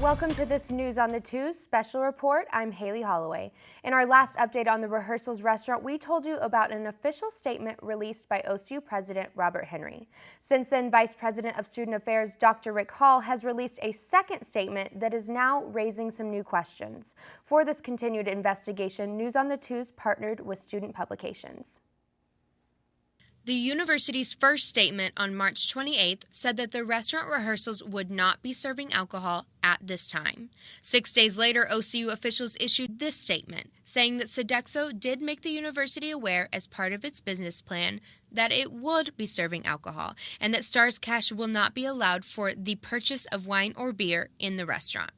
Welcome to this News on the Twos special report. I'm Hailey Holloway. In our last update on the Rehearsals restaurant, we told you about an official statement released by OCU President Robert Henry. Since then, Vice President of Student Affairs Dr. Rick Hall has released a second statement that is now raising some new questions. For this continued investigation, News on the Twos partnered with Student Publications. The university's first statement on March 28th said that the restaurant Rehearsals would not be serving alcohol at this time. 6 days later, OCU officials issued this statement, saying that Sodexo did make the university aware as part of its business plan that it would be serving alcohol, and that Stars Cash will not be allowed for the purchase of wine or beer in the restaurant.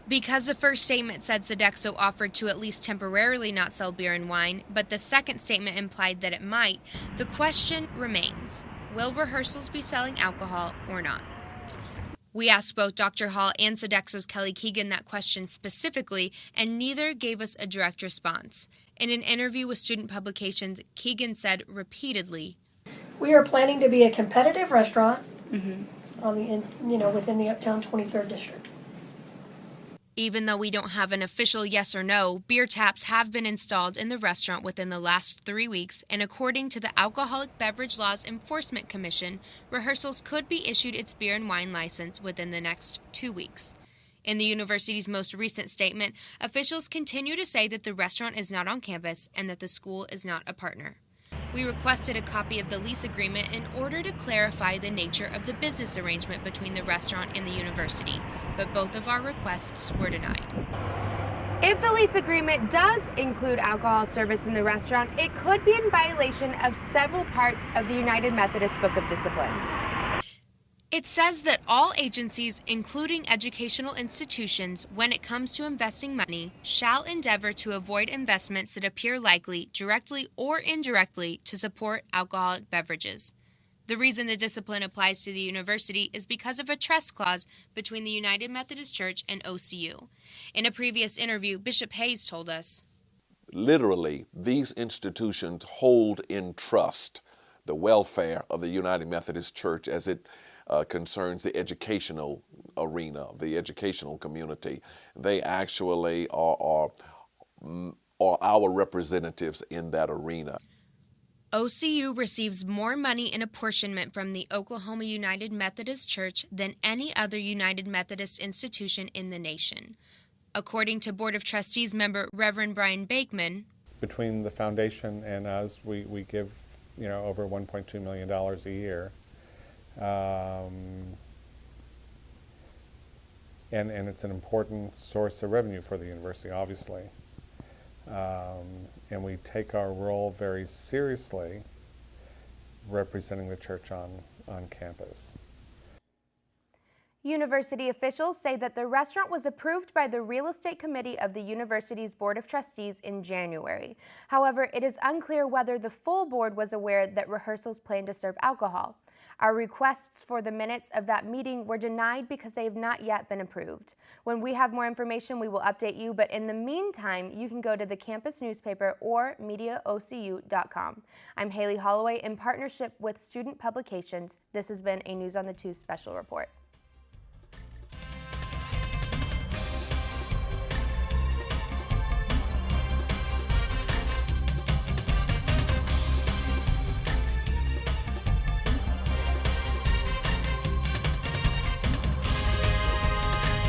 Because the first statement said Sodexo offered to at least temporarily not sell beer and wine, but the second statement implied that it might, the question remains, will Rehearsals be selling alcohol or not? We asked both Dr. Hall and Sodexo's Kelly Keegan that question specifically, and neither gave us a direct response. In an interview with Student Publications, Keegan said repeatedly, "We are planning to be a competitive restaurant within the Uptown 23rd District." Even though we don't have an official yes or no, beer taps have been installed in the restaurant within the last 3 weeks, and according to the Alcoholic Beverage Laws Enforcement Commission, Rehearsals could be issued its beer and wine license within the next 2 weeks. In the university's most recent statement, officials continue to say that the restaurant is not on campus and that the school is not a partner. We requested a copy of the lease agreement in order to clarify the nature of the business arrangement between the restaurant and the university, but both of our requests were denied. If the lease agreement does include alcohol service in the restaurant, it could be in violation of several parts of the United Methodist Book of Discipline. It says that all agencies, including educational institutions, when it comes to investing money, shall endeavor to avoid investments that appear likely, directly or indirectly, to support alcoholic beverages. The reason the discipline applies to the university is because of a trust clause between the United Methodist Church and OCU. In a previous interview, Bishop Hayes told us, "Literally, these institutions hold in trust the welfare of the United Methodist Church as it concerns the educational arena, the educational community. They actually are our representatives in that arena." OCU receives more money in apportionment from the Oklahoma United Methodist Church than any other United Methodist institution in the nation. According to Board of Trustees member Reverend Brian Bakeman, between the foundation and us, we give over $1.2 million a year. And it's an important source of revenue for the university, obviously. And we take our role very seriously, representing the church on campus. University officials say that the restaurant was approved by the Real Estate Committee of the university's Board of Trustees in January. However, it is unclear whether the full board was aware that Rehearsals planned to serve alcohol. Our requests for the minutes of that meeting were denied because they have not yet been approved. When we have more information, we will update you, but in the meantime, you can go to the campus newspaper or mediaocu.com. I'm Hailey Holloway in partnership with Student Publications. This has been a News on the Twos special report.